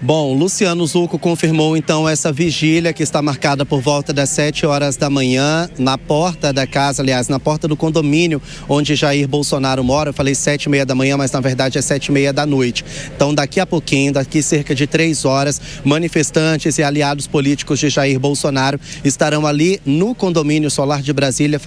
Bom, Luciano Zucco confirmou então essa vigília que está marcada por volta das 7 horas da manhã na porta da casa, aliás, na porta do condomínio onde Jair Bolsonaro mora. Eu falei 7h30 da manhã, mas na verdade é 7h30 da noite. Então daqui a pouquinho, daqui cerca de 3 horas, manifestantes e aliados políticos de Jair Bolsonaro estarão ali no condomínio Solar de Brasília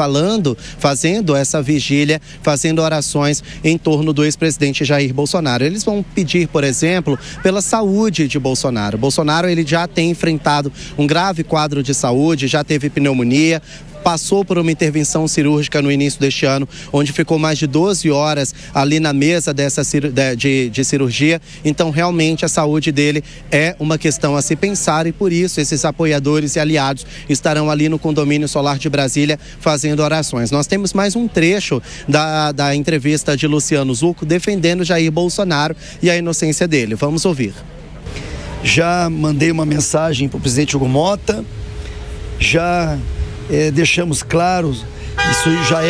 fazendo essa vigília, fazendo orações em torno do ex-presidente Jair Bolsonaro. Eles vão pedir, por exemplo, pela saúde de Bolsonaro. Bolsonaro, ele já tem enfrentado um grave quadro de saúde, já teve pneumonia, passou por uma intervenção cirúrgica no início deste ano, onde ficou mais de 12 horas ali na mesa de cirurgia. Então, realmente, a saúde dele é uma questão a se pensar e, por isso, esses apoiadores e aliados estarão ali no condomínio Solar de Brasília fazendo orações. Nós temos mais um trecho da entrevista de Luciano Zucco defendendo Jair Bolsonaro e a inocência dele. Vamos ouvir. Já mandei uma mensagem para o presidente Hugo Mota, já deixamos claro, isso já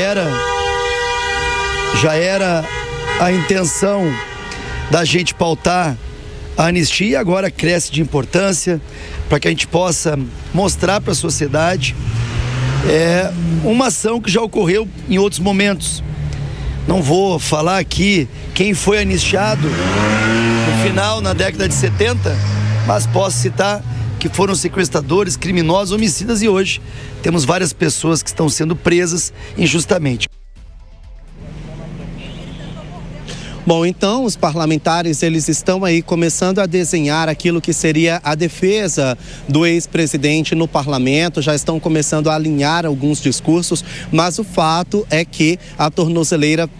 era a intenção da gente pautar a anistia e agora cresce de importância para que a gente possa mostrar para a sociedade uma ação que já ocorreu em outros momentos. Não vou falar aqui quem foi anistiado no final, na década de 70, mas posso citar que foram sequestradores, criminosos, homicidas, e hoje temos várias pessoas que estão sendo presas injustamente. Bom, então os parlamentares, eles estão aí começando a desenhar aquilo que seria a defesa do ex-presidente no parlamento, já estão começando a alinhar alguns discursos, mas o fato é que a tornozeleira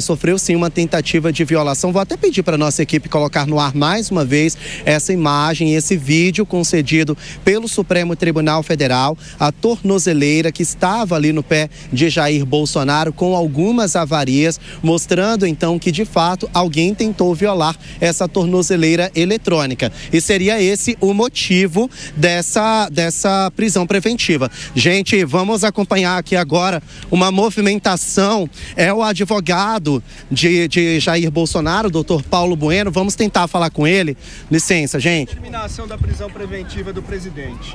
sofreu sim uma tentativa de violação. Vou até pedir para a nossa equipe colocar no ar mais uma vez essa imagem, esse vídeo concedido pelo Supremo Tribunal Federal, a tornozeleira que estava ali no pé de Jair Bolsonaro com algumas avarias, mostrando então que de fato alguém tentou violar essa tornozeleira eletrônica, e seria esse o motivo dessa prisão preventiva. Gente, vamos acompanhar aqui agora uma movimentação. É o advogado de Jair Bolsonaro, doutor Paulo Bueno. Vamos tentar falar com ele. Licença, gente. Determinação da prisão preventiva do presidente.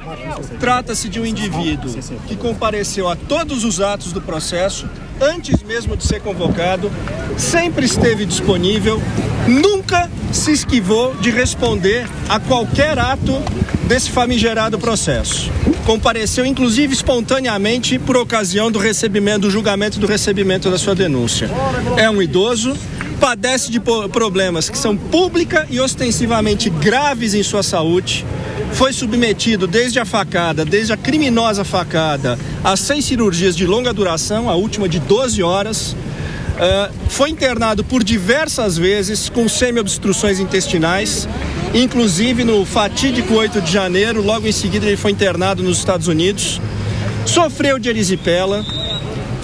Trata-se de um indivíduo que compareceu a todos os atos do processo antes mesmo de ser convocado, sempre esteve disponível, nunca se esquivou de responder a qualquer ato desse famigerado processo. Compareceu, inclusive, espontaneamente por ocasião do julgamento do recebimento da sua denúncia. É um idoso, padece de problemas que são pública e ostensivamente graves em sua saúde. Foi submetido desde a criminosa facada, a 6 cirurgias de longa duração, a última de 12 horas. Foi internado por diversas vezes com semi-obstruções intestinais, inclusive no fatídico 8 de janeiro, logo em seguida ele foi internado nos Estados Unidos. Sofreu de erisipela,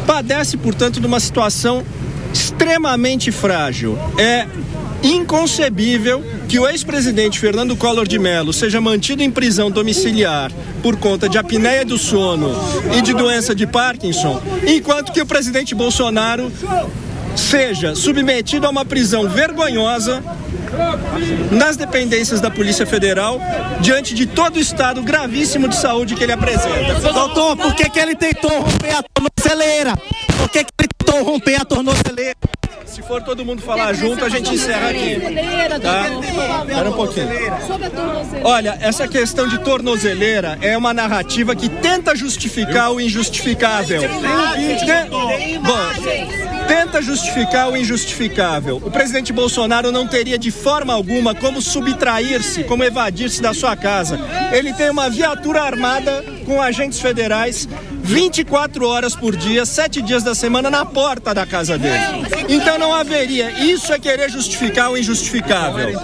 padece, portanto, de uma situação extremamente frágil. É inconcebível que o ex-presidente Fernando Collor de Mello seja mantido em prisão domiciliar por conta de apneia do sono e de doença de Parkinson, enquanto que o presidente Bolsonaro seja submetido a uma prisão vergonhosa nas dependências da Polícia Federal, diante de todo o estado gravíssimo de saúde que ele apresenta. Doutor, por que ele tentou romper a tornozeleira? Por que ele tentou romper a tornozeleira? Se for todo mundo falar junto, a gente encerra aqui. Tá? Espera um pouquinho. Olha, essa questão de tornozeleira é uma narrativa que tenta justificar o injustificável. Tenta justificar o injustificável. O presidente Bolsonaro não teria de forma alguma como subtrair-se, como evadir-se da sua casa. Ele tem uma viatura armada com agentes federais 24 horas por dia, 7 dias da semana na porta da casa dele. Então não haveria. Isso é querer justificar o injustificável.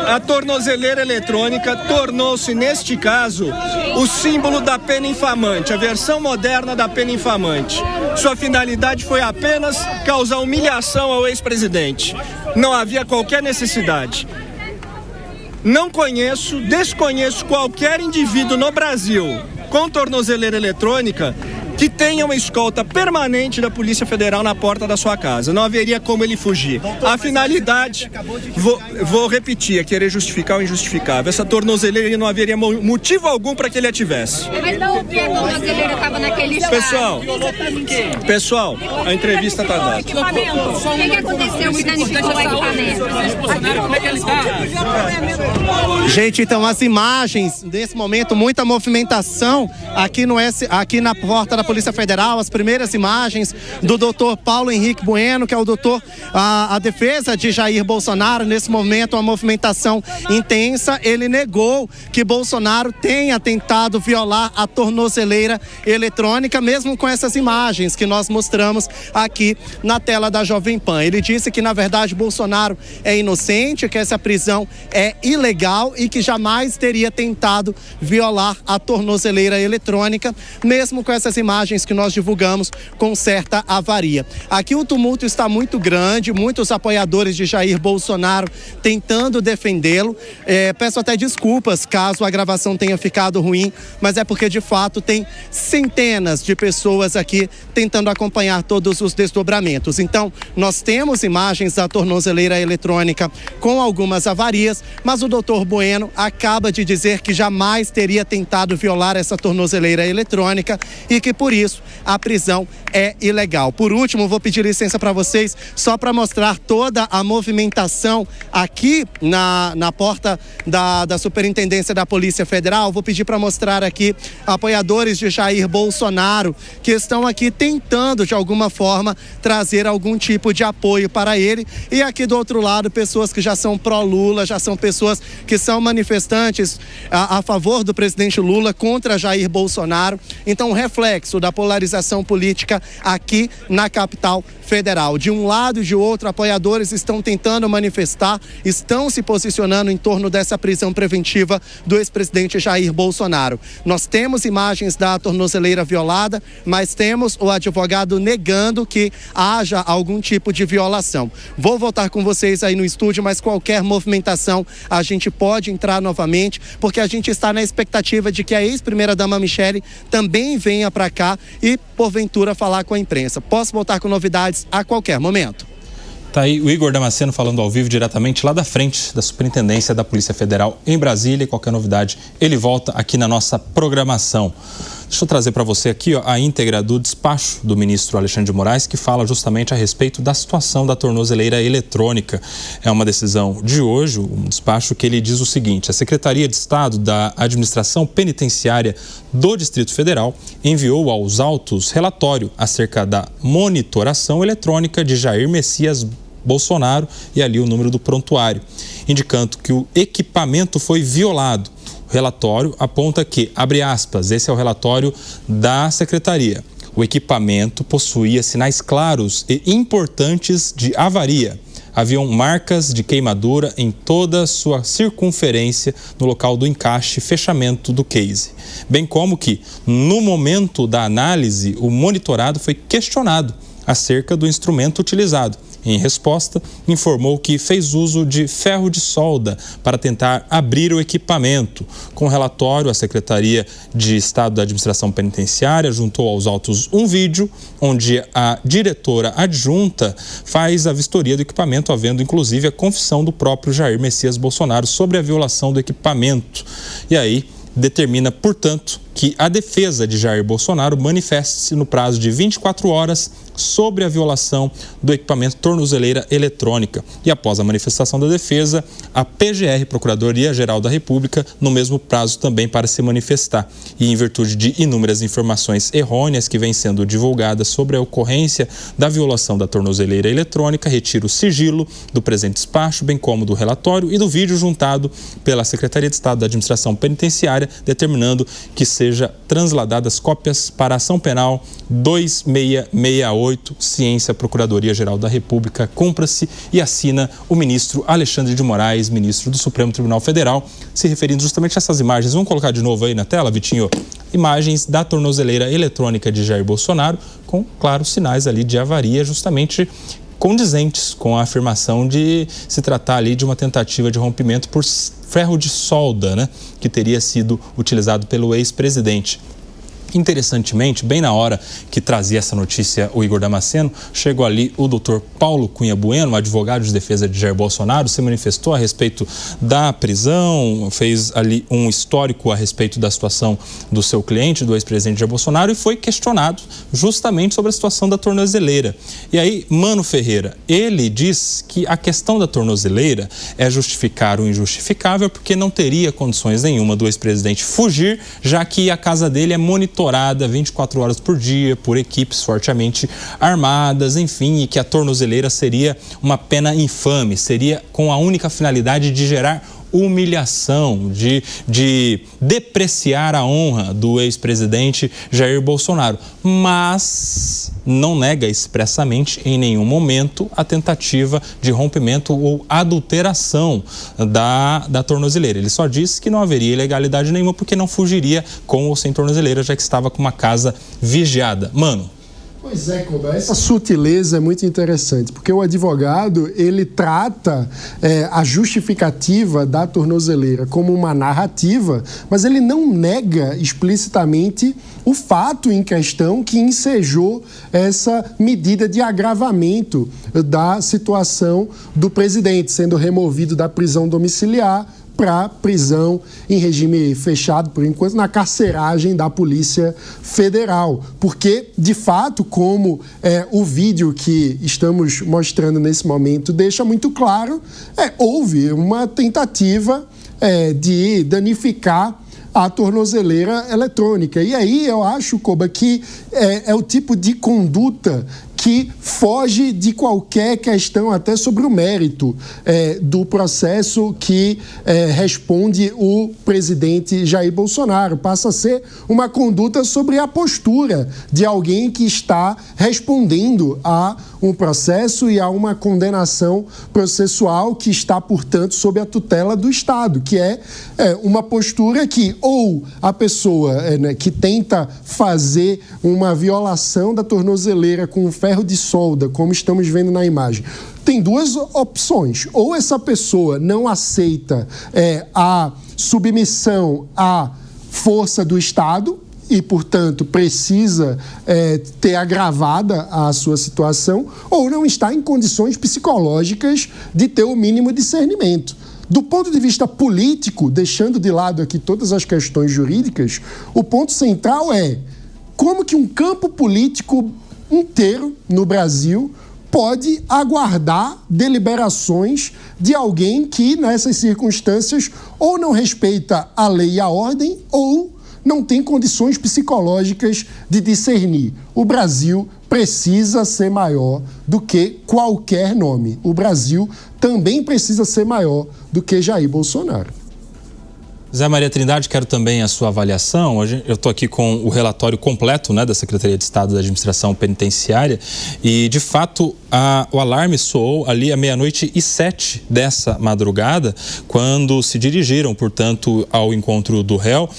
A tornozeleira eletrônica tornou-se, neste caso, o símbolo da pena infamante, a versão moderna da pena infamante. Sua finalidade foi apenas causar humilhação ao ex-presidente. Não havia qualquer necessidade. Desconheço qualquer indivíduo no Brasil com tornozeleira eletrônica que tenha uma escolta permanente da Polícia Federal na porta da sua casa. Não haveria como ele fugir. A finalidade, vou repetir, é querer justificar o injustificável. Essa tornozeleira não haveria motivo algum para que ele a tivesse. Mas não vi a tornozeleira estava naquele estado. Pessoal, a entrevista está dada. O que aconteceu que danificou o equipamento? Gente, então as imagens, nesse momento, muita movimentação aqui na porta da Polícia Federal, as primeiras imagens do doutor Paulo Henrique Bueno, que é o doutor, a defesa de Jair Bolsonaro. Nesse momento, uma movimentação intensa. Ele negou que Bolsonaro tenha tentado violar a tornozeleira eletrônica, mesmo com essas imagens que nós mostramos aqui na tela da Jovem Pan. Ele disse que, na verdade, Bolsonaro é inocente, que essa prisão é ilegal e que jamais teria tentado violar a tornozeleira eletrônica, mesmo com essas imagens que nós divulgamos com certa avaria. Aqui o tumulto está muito grande, muitos apoiadores de Jair Bolsonaro tentando defendê-lo. Peço até desculpas caso a gravação tenha ficado ruim, mas é porque de fato tem centenas de pessoas aqui tentando acompanhar todos os desdobramentos. Então, nós temos imagens da tornozeleira eletrônica com algumas avarias, mas o doutor Bueno acaba de dizer que jamais teria tentado violar essa tornozeleira eletrônica e que por isso a prisão é ilegal. Por último, vou pedir licença para vocês só para mostrar toda a movimentação aqui na porta da Superintendência da Polícia Federal. Vou pedir para mostrar aqui apoiadores de Jair Bolsonaro que estão aqui tentando de alguma forma trazer algum tipo de apoio para ele, e aqui do outro lado pessoas que já são pró-Lula, já são pessoas que são manifestantes a favor do presidente Lula contra Jair Bolsonaro. Então, reflexo da polarização política aqui na capital federal. De um lado e de outro, apoiadores estão tentando manifestar, estão se posicionando em torno dessa prisão preventiva do ex-presidente Jair Bolsonaro. Nós temos imagens da tornozeleira violada, mas temos o advogado negando que haja algum tipo de violação. Vou voltar com vocês aí no estúdio, mas qualquer movimentação a gente pode entrar novamente, porque a gente está na expectativa de que a ex-primeira-dama Michele também venha para cá e, porventura, falar com a imprensa. Posso voltar com novidades a qualquer momento. Tá aí o Igor Damasceno falando ao vivo diretamente lá da frente da Superintendência da Polícia Federal em Brasília. E qualquer novidade, ele volta aqui na nossa programação. Deixa eu trazer para você aqui a íntegra do despacho do ministro Alexandre de Moraes, que fala justamente a respeito da situação da tornozeleira eletrônica. É uma decisão de hoje, um despacho que ele diz o seguinte: a Secretaria de Estado da Administração Penitenciária do Distrito Federal enviou aos autos relatório acerca da monitoração eletrônica de Jair Messias Bolsonaro e ali o número do prontuário, indicando que o equipamento foi violado. O relatório aponta que, abre aspas, esse é o relatório da Secretaria, o equipamento possuía sinais claros e importantes de avaria. Haviam marcas de queimadura em toda a sua circunferência no local do encaixe e fechamento do case. Bem como que, no momento da análise, o monitorado foi questionado acerca do instrumento utilizado. Em resposta, informou que fez uso de ferro de solda para tentar abrir o equipamento. Com o relatório, a Secretaria de Estado da Administração Penitenciária juntou aos autos um vídeo onde a diretora adjunta faz a vistoria do equipamento, havendo inclusive a confissão do próprio Jair Messias Bolsonaro sobre a violação do equipamento. E aí determina, portanto, que a defesa de Jair Bolsonaro manifeste-se no prazo de 24 horas sobre a violação do equipamento tornozeleira eletrônica. E após a manifestação da defesa, a PGR, Procuradoria-Geral da República, no mesmo prazo também para se manifestar. E em virtude de inúmeras informações errôneas que vêm sendo divulgadas sobre a ocorrência da violação da tornozeleira eletrônica, retira o sigilo do presente despacho, bem como do relatório e do vídeo juntado pela Secretaria de Estado da Administração Penitenciária, determinando que seja transladadas cópias para a ação penal 2668, Ciência Procuradoria-Geral da República. Cumpra-se, e assina o ministro Alexandre de Moraes, ministro do Supremo Tribunal Federal, se referindo justamente a essas imagens. Vamos colocar de novo aí na tela, Vitinho? Imagens da tornozeleira eletrônica de Jair Bolsonaro, com, claro, sinais ali de avaria, justamente condizentes com a afirmação de se tratar ali de uma tentativa de rompimento por ferro de solda, né, que teria sido utilizado pelo ex-presidente. Interessantemente, bem na hora que trazia essa notícia o Igor Damasceno, chegou ali o doutor Paulo Cunha Bueno, advogado de defesa de Jair Bolsonaro, se manifestou a respeito da prisão, fez ali um histórico a respeito da situação do seu cliente, do ex-presidente Jair Bolsonaro, e foi questionado justamente sobre a situação da tornozeleira. E aí, Mano Ferreira, ele diz que a questão da tornozeleira é justificar o injustificável, porque não teria condições nenhuma do ex-presidente fugir, já que a casa dele é monitorada 24 horas por dia por equipes fortemente armadas, enfim, e que a tornozeleira seria uma pena infame, seria com a única finalidade de gerar humilhação, de depreciar a honra do ex-presidente Jair Bolsonaro, mas não nega expressamente em nenhum momento a tentativa de rompimento ou adulteração da tornozeleira. Ele só disse que não haveria ilegalidade nenhuma porque não fugiria com ou sem tornozeleira, já que estava com uma casa vigiada. Mano. Pois é, Koba, essa sutileza é muito interessante, porque o advogado, ele trata a justificativa da tornozeleira como uma narrativa, mas ele não nega explicitamente o fato em questão que ensejou essa medida de agravamento da situação do presidente, sendo removido da prisão domiciliar para prisão em regime fechado, por enquanto, na carceragem da Polícia Federal. Porque, de fato, como o vídeo que estamos mostrando nesse momento deixa muito claro, houve uma tentativa de danificar a tornozeleira eletrônica. E aí eu acho, Koba, que é o tipo de conduta que foge de qualquer questão, até sobre o mérito do processo que responde o presidente Jair Bolsonaro. Passa a ser uma conduta sobre a postura de alguém que está respondendo a um processo e a uma condenação processual que está, portanto, sob a tutela do Estado, que é uma postura que ou a pessoa que tenta fazer uma violação da tornozeleira com um ferro de solda, como estamos vendo na imagem, tem duas opções. Ou essa pessoa não aceita a submissão à força do Estado e, portanto, precisa ter agravada a sua situação, ou não está em condições psicológicas de ter o mínimo discernimento. Do ponto de vista político, deixando de lado aqui todas as questões jurídicas, o ponto central é como que um campo político inteiro no Brasil pode aguardar deliberações de alguém que, nessas circunstâncias, ou não respeita a lei e a ordem, ou não tem condições psicológicas de discernir. O Brasil precisa ser maior do que qualquer nome. O Brasil também precisa ser maior do que Jair Bolsonaro. Zé Maria Trindade, quero também a sua avaliação. Hoje eu estou aqui com o relatório completo, da Secretaria de Estado da Administração Penitenciária e, de fato, o alarme soou ali à 00:07 dessa madrugada, quando se dirigiram, portanto, ao encontro do réu,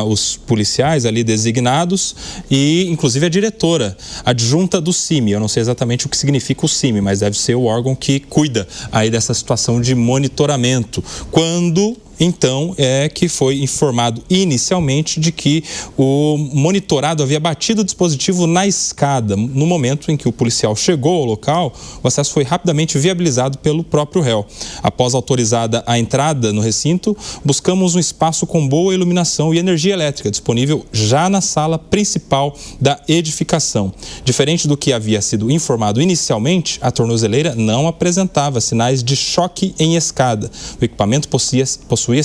os policiais ali designados e, inclusive, a diretora adjunta do CIMI. Eu não sei exatamente o que significa o CIMI, mas deve ser o órgão que cuida aí dessa situação de monitoramento. Quando então é que foi informado inicialmente de que o monitorado havia batido o dispositivo na escada. No momento em que o policial chegou ao local, o acesso foi rapidamente viabilizado pelo próprio réu. Após autorizada a entrada no recinto, buscamos um espaço com boa iluminação e energia elétrica disponível já na sala principal da edificação. Diferente do que havia sido informado inicialmente, a tornozeleira não apresentava sinais de choque em escada. O equipamento possuía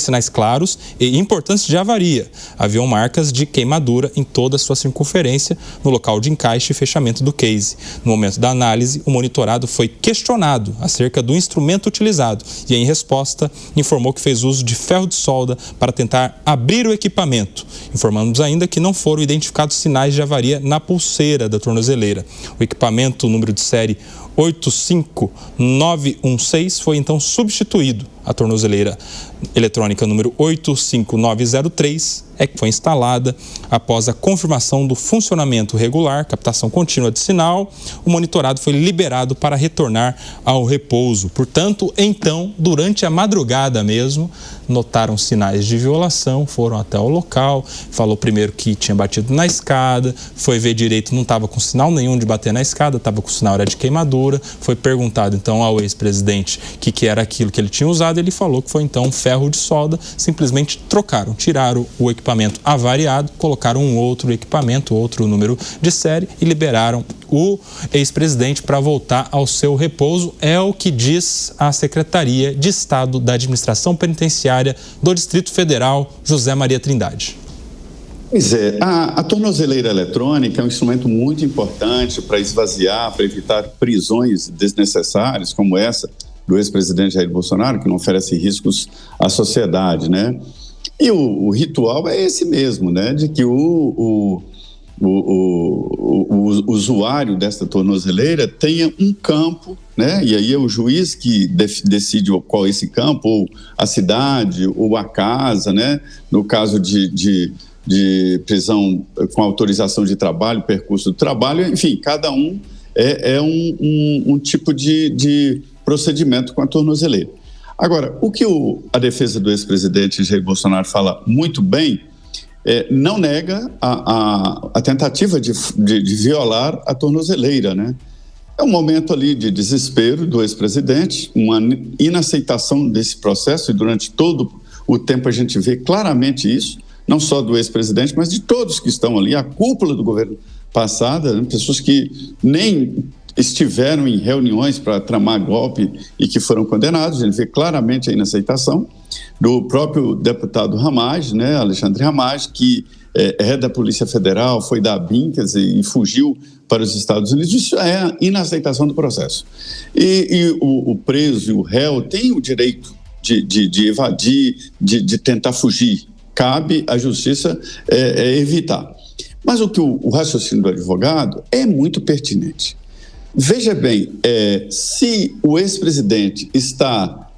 sinais claros e importantes de avaria. Haviam marcas de queimadura em toda a sua circunferência no local de encaixe e fechamento do case. No momento da análise, o monitorado foi questionado acerca do instrumento utilizado e, em resposta, informou que fez uso de ferro de solda para tentar abrir o equipamento. Informamos ainda que não foram identificados sinais de avaria na pulseira da tornozeleira. O equipamento, número de série 85916, foi então substituído. A tornozeleira eletrônica número 85903 é que foi instalada após a confirmação do funcionamento regular, captação contínua de sinal. O monitorado foi liberado para retornar ao repouso. Portanto, então, durante a madrugada mesmo, notaram sinais de violação, foram até o local, falou primeiro que tinha batido na escada, foi ver direito, não estava com sinal nenhum de bater na escada, estava com sinal de queimadura. Foi perguntado então ao ex-presidente o que era aquilo que ele tinha usado, ele falou que foi então um ferro de solda, simplesmente trocaram, tiraram o equipamento avariado, colocaram um outro equipamento, outro número de série e liberaram o ex-presidente para voltar ao seu repouso. É o que diz a Secretaria de Estado da Administração Penitenciária do Distrito Federal, José Maria Trindade. Pois é, a tornozeleira eletrônica é um instrumento muito importante para esvaziar, para evitar prisões desnecessárias, como essa do ex-presidente Jair Bolsonaro, que não oferece riscos à sociedade, né? E o ritual é esse mesmo, né? De que o usuário desta tornozeleira tenha um campo, né? E aí é o juiz que decide qual é esse campo, ou a cidade, ou a casa, né? No caso de prisão com autorização de trabalho, percurso do trabalho, enfim, cada um é um tipo de procedimento com a tornozeleira. Agora, o que a defesa do ex-presidente Jair Bolsonaro fala muito bem, não nega a tentativa de violar a tornozeleira, né? É um momento ali de desespero do ex-presidente, uma inaceitação desse processo, e durante todo o tempo a gente vê claramente isso, não só do ex-presidente, mas de todos que estão ali, a cúpula do governo passado, né? Pessoas que nem estiveram em reuniões para tramar golpe e que foram condenados. A gente vê claramente a inaceitação do próprio deputado Ramagem, né, Alexandre Ramagem, que é da Polícia Federal, foi da ABIN, quer dizer, e fugiu para os Estados Unidos. Isso é a inaceitação do processo. E o preso e o réu têm o direito de evadir, de tentar fugir. Cabe à justiça evitar. Mas o que o raciocínio do advogado é muito pertinente. Veja bem, se o ex-presidente está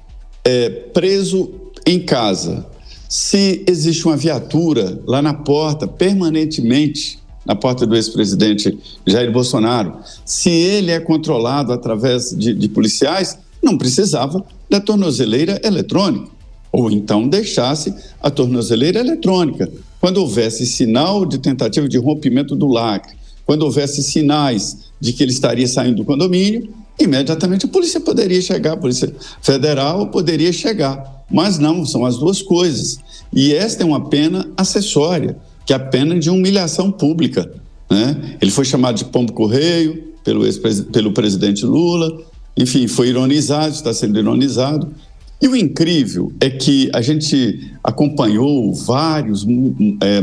preso em casa, se existe uma viatura lá na porta, permanentemente, na porta do ex-presidente Jair Bolsonaro, se ele é controlado através de policiais, não precisava da tornozeleira eletrônica, ou então deixasse a tornozeleira eletrônica. Quando houvesse sinal de tentativa de rompimento do lacre, quando houvesse sinais de que ele estaria saindo do condomínio, imediatamente a polícia poderia chegar, a Polícia Federal poderia chegar. Mas não, são as duas coisas. E esta é uma pena acessória, que é a pena de humilhação pública, né? Ele foi chamado de pombo-correio pelo presidente Lula, enfim, foi ironizado, está sendo ironizado. E o incrível é que a gente acompanhou vários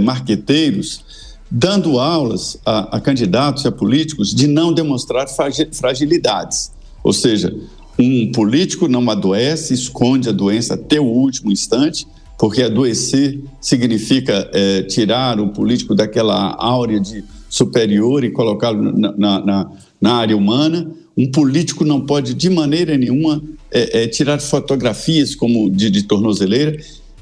marqueteiros dando aulas a candidatos e a políticos de não demonstrar fragilidades. Ou seja, um político não adoece, esconde a doença até o último instante, porque adoecer significa tirar o político daquela áurea de superior e colocá-lo na área humana. Um político não pode, de maneira nenhuma, tirar fotografias como de tornozeleira.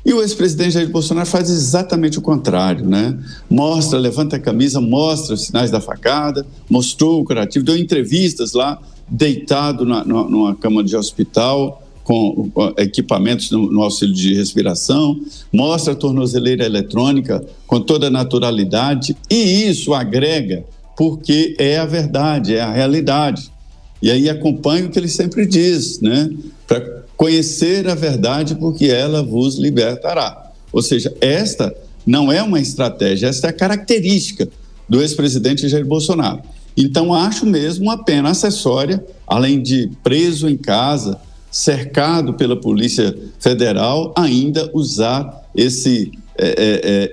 E o ex-presidente Jair Bolsonaro faz exatamente o contrário, né? Mostra, levanta a camisa, mostra os sinais da facada, mostrou o curativo, deu entrevistas lá, deitado numa cama de hospital, com equipamentos no auxílio de respiração, mostra a tornozeleira eletrônica com toda a naturalidade, e isso agrega porque é a verdade, é a realidade. E aí acompanha o que ele sempre diz, né? Para conhecer a verdade, porque ela vos libertará. Ou seja, esta não é uma estratégia, esta é a característica do ex-presidente Jair Bolsonaro. Então, acho mesmo uma pena acessória, além de preso em casa, cercado pela Polícia Federal, ainda usar esse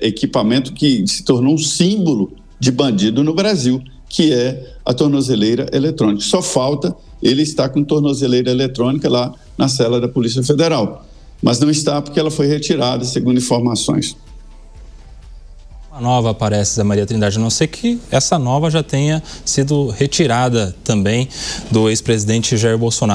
equipamento que se tornou um símbolo de bandido no Brasil, que é a tornozeleira eletrônica. Só falta ele estar com tornozeleira eletrônica lá na cela da Polícia Federal. Mas não está porque ela foi retirada, segundo informações. Uma nova aparece, Zé Maria Trindade, a não ser que essa nova já tenha sido retirada também do ex-presidente Jair Bolsonaro.